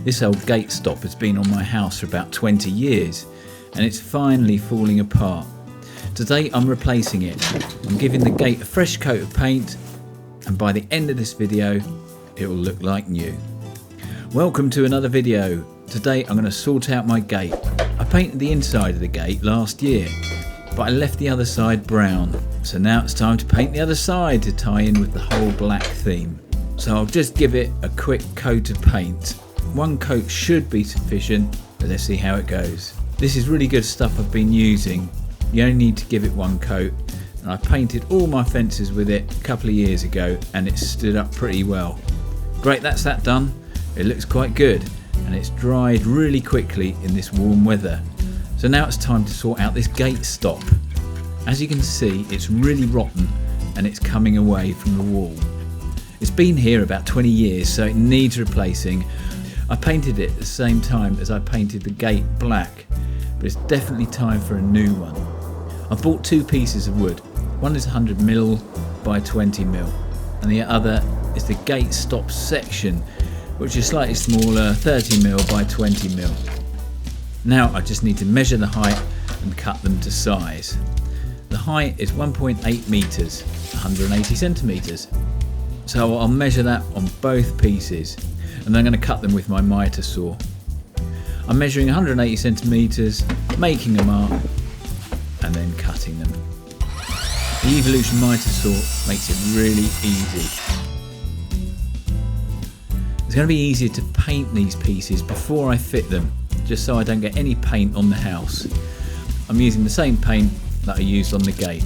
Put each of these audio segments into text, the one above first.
This old gate stop has been on my house for about 20 years and it's finally falling apart. Today I'm replacing it. I'm giving the gate a fresh coat of paint and by the end of this video it will look like new. Welcome to another video. Today I'm going to sort out my gate. I painted the inside of the gate last year, but I left the other side brown. So now it's time to paint the other side to tie in with the whole black theme. So I'll just give it a quick coat of paint. One coat should be sufficient, but let's see how it goes. This is really good stuff I've been using. You only need to give it one coat, and I painted all my fences with it a couple of years ago and it stood up pretty well. Great, that's that done. It looks quite good and it's dried really quickly in this warm weather. So now it's time to sort out this gate stop. As you can see, it's really rotten and it's coming away from the wall. It's been here about 20 years, so it needs replacing. I painted it at the same time as I painted the gate black, but it's definitely time for a new one. I've bought two pieces of wood. One is 100mm by 20mm and the other is the gate stop section, which is slightly smaller, 30mm by 20mm. Now I just need to measure the height and cut them to size. The height is 1.8 meters, 180 centimeters. So I'll measure that on both pieces and then I'm going to cut them with my miter saw. I'm measuring 180 centimeters, making a mark and then cutting them. The Evolution miter saw makes it really easy. It's going to be easier to paint these pieces before I fit them, just so I don't get any paint on the house. I'm using the same paint that I used on the gate.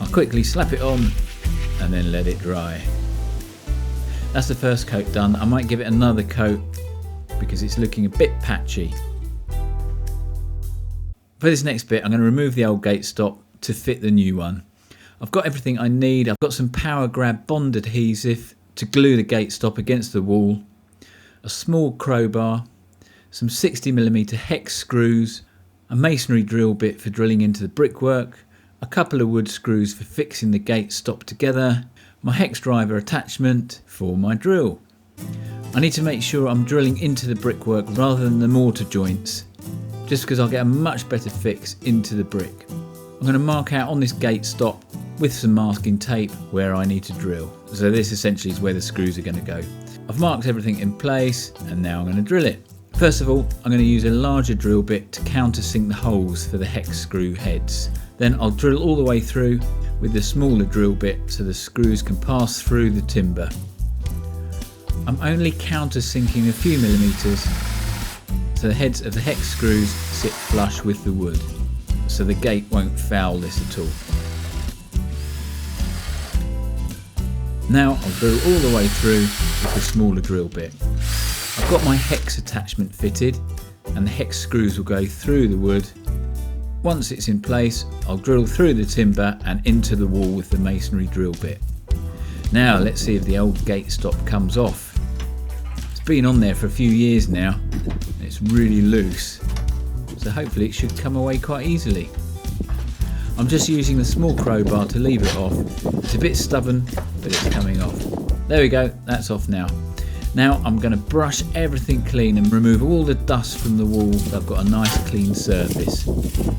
I'll quickly slap it on and then let it dry. That's the first coat done. I might give it another coat because it's looking a bit patchy. For this next bit I'm going to remove the old gate stop to fit the new one. I've got everything I need. I've got some power grab bond adhesive to glue the gate stop against the wall, a small crowbar, some 60mm hex screws, a masonry drill bit for drilling into the brickwork, a couple of wood screws for fixing the gate stop together, my hex driver attachment for my drill. I need to make sure I'm drilling into the brickwork rather than the mortar joints, just because I'll get a much better fix into the brick. I'm going to mark out on this gate stop with some masking tape where I need to drill. So this essentially is where the screws are going to go. I've marked everything in place and now I'm going to drill it. First of all, I'm going to use a larger drill bit to countersink the holes for the hex screw heads. Then I'll drill all the way through with the smaller drill bit so the screws can pass through the timber. I'm only countersinking a few millimeters so the heads of the hex screws sit flush with the wood, so the gate won't foul this at all. Now I'll drill all the way through with the smaller drill bit. I've got my hex attachment fitted and the hex screws will go through the wood. Once it's in place, I'll drill through the timber and into the wall with the masonry drill bit. Now let's see if the old gate stop comes off. It's been on there for a few years now and it's really loose, so hopefully it should come away quite easily. I'm just using the small crowbar to leave it off. It's a bit stubborn, but it's coming off. There we go, that's off now. Now I'm going to brush everything clean and remove all the dust from the wall so I've got a nice clean surface.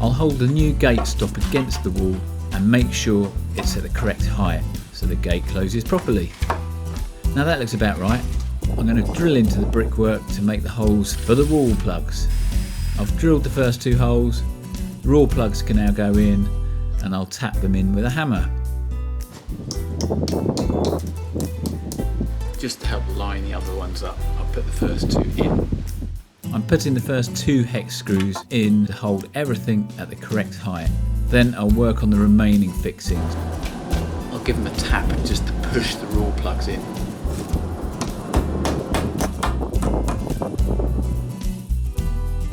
I'll hold the new gate stop against the wall and make sure it's at the correct height so the gate closes properly. Now that looks about right. I'm going to drill into the brickwork to make the holes for the wall plugs. I've drilled the first two holes. The raw plugs can now go in and I'll tap them in with a hammer. Just to help line the other ones up, I'll put the first two in. I'm putting the first two hex screws in to hold everything at the correct height. Then I'll work on the remaining fixings. I'll give them a tap just to push the raw plugs in.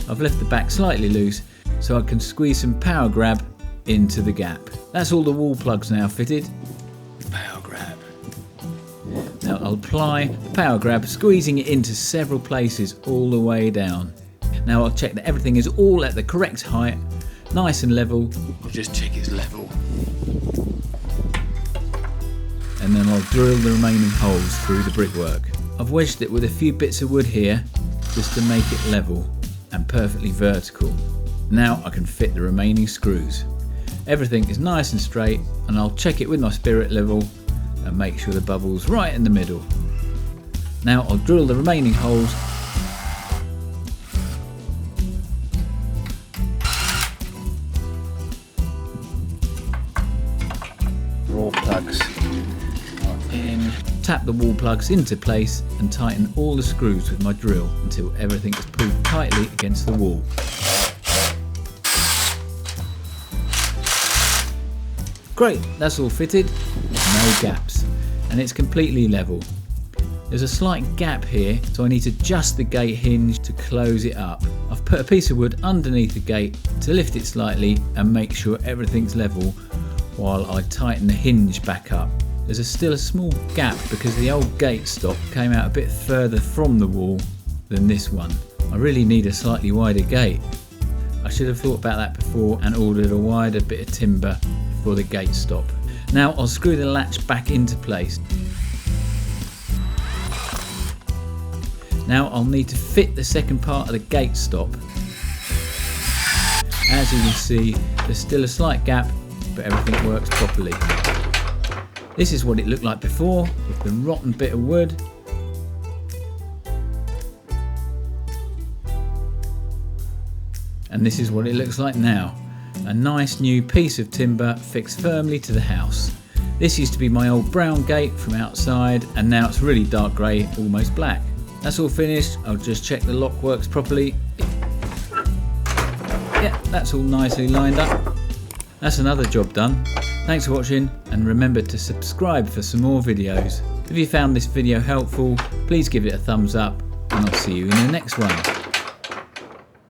I've left the back slightly loose so I can squeeze some power grab into the gap. That's all the wall plugs now fitted. Power grab. Now I'll apply the power grab, squeezing it into several places all the way down. Now I'll check that everything is all at the correct height, nice and level. I'll just check it's level. And then I'll drill the remaining holes through the brickwork. I've wedged it with a few bits of wood here just to make it level and perfectly vertical. Now I can fit the remaining screws. Everything is nice and straight, and I'll check it with my spirit level and make sure the bubble's right in the middle. Now I'll drill the remaining holes wall plugs are in. Tap the wall plugs into place and tighten all the screws with my drill until everything is pulled tightly against the wall. Great, that's all fitted, no gaps, and it's completely level. There's a slight gap here, so I need to adjust the gate hinge to close it up. I've put a piece of wood underneath the gate to lift it slightly and make sure everything's level while I tighten the hinge back up. There's still a small gap because the old gate stop came out a bit further from the wall than this one. I really need a slightly wider gate. I should have thought about that before and ordered a wider bit of timber for the gate stop. Now I'll screw the latch back into place. Now I'll need to fit the second part of the gate stop. As you can see, there's still a slight gap, but everything works properly. This is what it looked like before, with the rotten bit of wood. And this is what it looks like now. A nice new piece of timber fixed firmly to the house. This used to be my old brown gate from outside, and now it's really dark grey, almost black. That's all finished. I'll just check the lock works properly. Yeah, that's all nicely lined up. That's another job done. Thanks for watching, and remember to subscribe for some more videos. If you found this video helpful, please give it a thumbs up, and I'll see you in the next one.